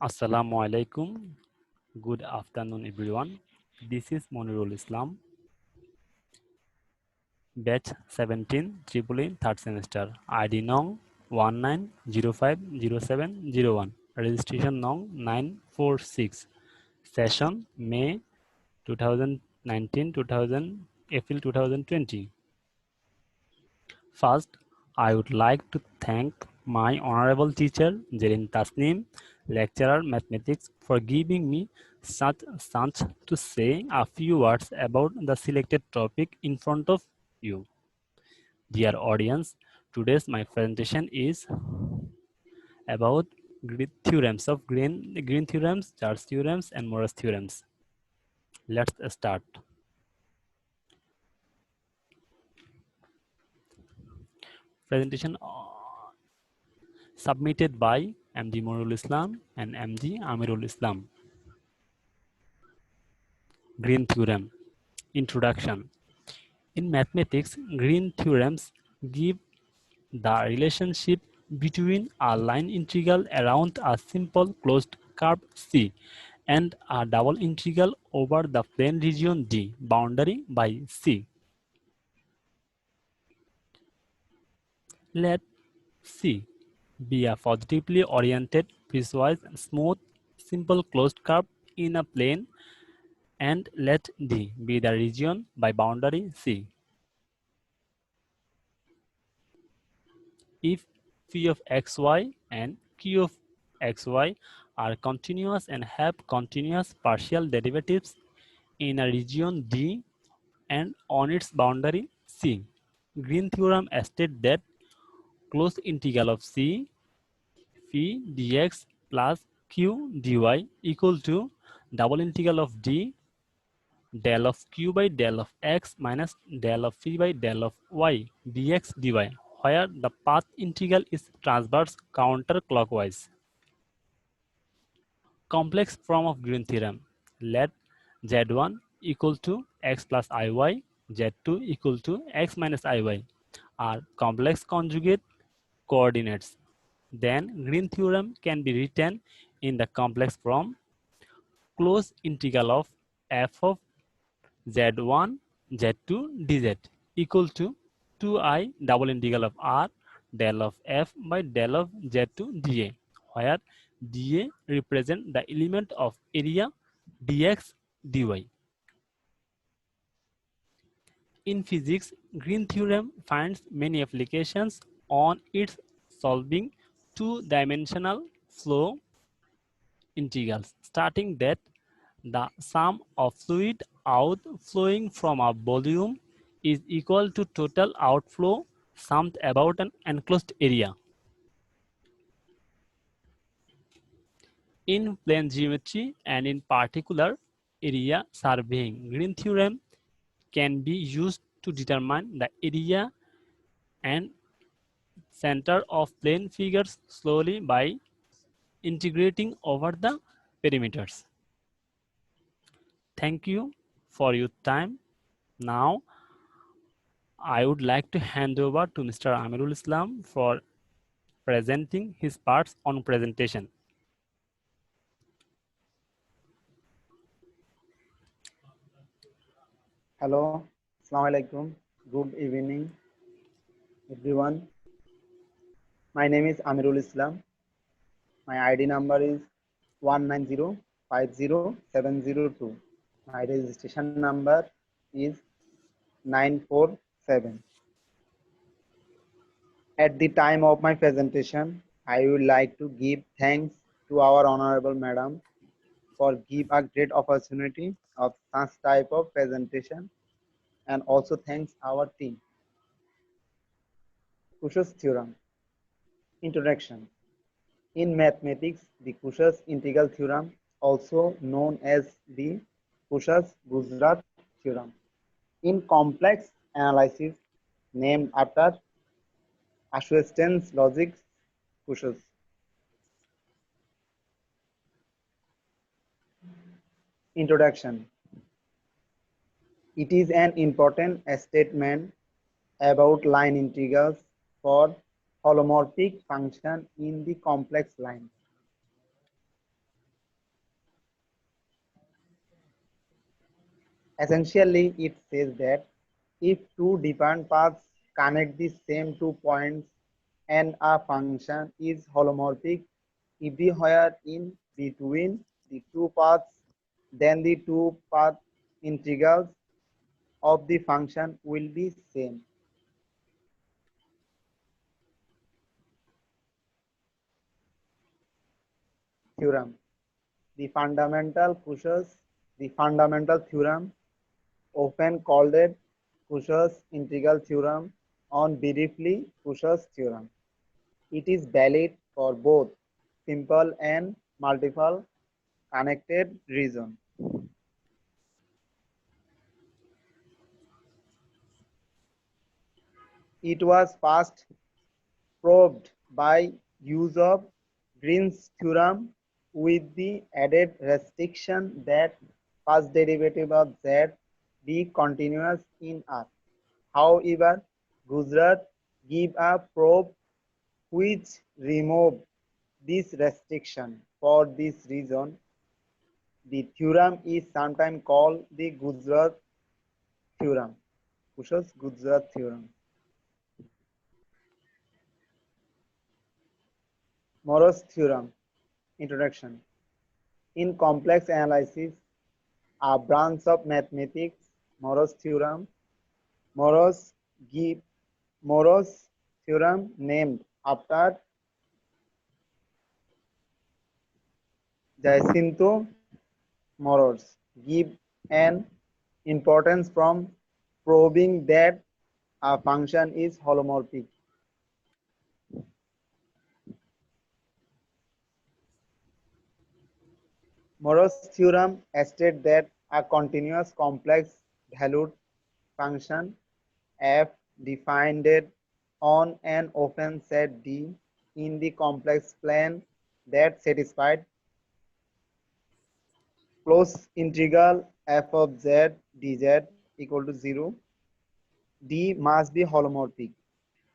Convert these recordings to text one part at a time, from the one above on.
Assalamu alaikum. Good afternoon, everyone. This is Monirul Islam, batch 17, triple in third semester. ID nong 19050701. Registration nong 946. Session May 2019 2000 April 2020. First, I would like to thank my honorable teacher, Jerin Tasnim, lecturer mathematics, for giving me such chance to say a few words about the selected topic in front of you. Dear audience, today's my presentation is about theorems of green theorems, Church theorems, and Morris theorems. Let's start. Presentation submitted by MD Morul Islam and MD Amirul Islam. Green theorem. Introduction. In mathematics, green theorems give the relationship between a line integral around a simple closed curve C and a double integral over the plane region D, boundary by C. Let C be a positively oriented, piecewise smooth, simple closed curve in a plane, and let D be the region by boundary C. If phi of xy and q of xy are continuous and have continuous partial derivatives in a region D and on its boundary C, Green theorem states that closed integral of C phi dx plus q dy equal to double integral of D del of q by del of x minus del of phi by del of y dx dy, where the path integral is transverse counterclockwise. Complex form of Green theorem. Let z1 equal to x plus iy, z2 equal to x minus iy are complex conjugate coordinates. Then Green theorem can be written in the complex form closed integral of f of z1 z2 dz equal to 2I double integral of r del of f by del of z2 dA, where dA represent the element of area dx dy. In physics, Green theorem finds many applications on its solving two-dimensional flow integrals, starting that the sum of fluid outflowing from a volume is equal to total outflow summed about an enclosed area. In plane geometry and in particular area surveying, Green theorem can be used to determine the area and center of plane figures slowly by integrating over the perimeters. Thank you for your time. Now, I would like to hand over to Mr. Amirul Islam for presenting his parts on presentation. Hello, Assalamu alaikum. Good evening, everyone. My name is Amirul Islam. My ID number is 190507002. My registration number is 947. At the time of my presentation, I would like to give thanks to our honorable madam for give a great opportunity of such type of presentation, and also thanks our team. Cauchy's theorem. Introduction. In mathematics, the Cauchy's integral theorem, also known as the Cauchy-Guzrat theorem, in complex analysis, named after Eisenstein's logic Cauchy. Introduction. It is an important statement about line integrals for holomorphic function in the complex line. Essentially, it says that if two different paths connect the same 2 points and a function is holomorphic everywhere in between the two paths, then the two path integrals of the function will be same. Theorem. The fundamental theorem, often called it Cauchy's integral theorem, or briefly Cauchy's theorem. It is valid for both simple and multiple connected regions. It was first proved by use of Green's theorem with the added restriction that first derivative of z be continuous in R. However, Gujarat gave a proof which removed this restriction. For this reason, the theorem is sometimes called the Gujarat theorem. Cauchy's Gujarat theorem. Morse theorem. Introduction. In complex analysis, a branch of mathematics, Morse theorem. Morse theorem, named after Jacinto Morse, give an importance from proving that a function is holomorphic. Morse theorem states that a continuous complex valued function f defined on an open set D in the complex plane that satisfied closed integral f of z dz equal to 0. D must be holomorphic.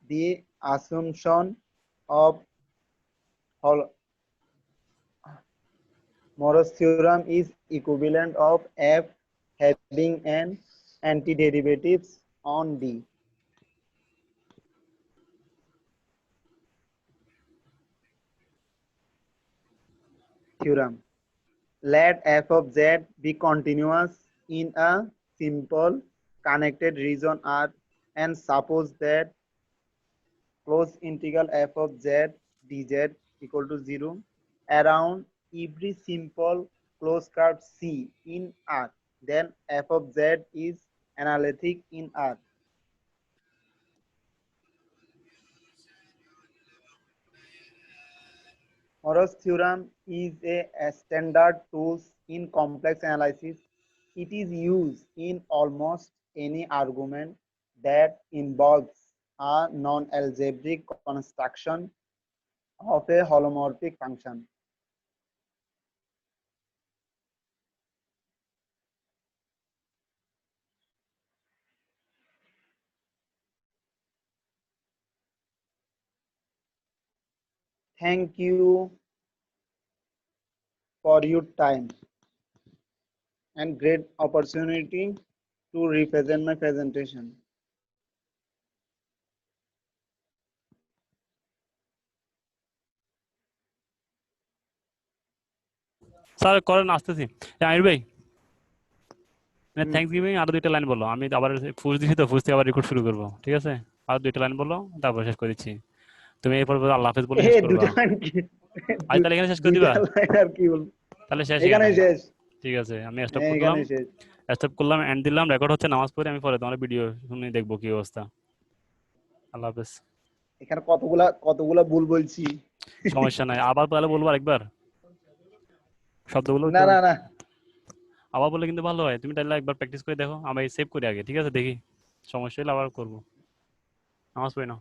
The assumption of Morse theorem is equivalent of f having an antiderivatives on D. Theorem. Let f of z be continuous in a simple connected region R, and suppose that closed integral f of z dz equal to 0 around every simple closed curve C in R. Then f of z is analytic in R. Morse theorem is a standard tool in complex analysis. It is used in almost any argument that involves a non-algebraic construction of a holomorphic function. Thank you for your time and great opportunity to represent my presentation. Sir করেন আসতেছি। আমির ভাই হুম। Thanks giving আরো দুইটা line বলো, আমি আবার ফুস দিছি তো, ফুস দিয়ে আবার রেকর্ড শুরু করবো, ঠিক আছে? আর দুইটা লাইন বলো, তারপর শেষ করে দিচ্ছি। তুমি এরপর আল্লাহ হাফেজ বলে শেষ করবা। দুটা লাইন কি? আজ তাহলে এখানে শেষ করে দুইটা দিবা? লাইন আর কি বলবো? তাহলে শেষ এখানে এখানে। শেষ। ঠিক আছে, আমি স্টপ হ্যাঁ, করলাম, এখানে শেষ। এন্ড দিলাম, রেকর্ড হচ্ছে, নামাজ পড়ে আমি পরে তোমার ভিডিও শুনে দেখবো কি অবস্থা। আল্লাহ হাফেজ। এখানে কতগুলা ভুল বলছি। সমস্যা নাই, আবার তাহলে বলবো আরেকবার শব্দগুলো না তো। না না আবার বললে কিন্তু ভালো হয়, তুমি তাহলে একবার প্র্যাকটিস করে দেখো, আমি সেভ করি আগে, ঠিক আছে? দেখি সমস্যা হলে আবার করবো। নামাজ পড়ি না।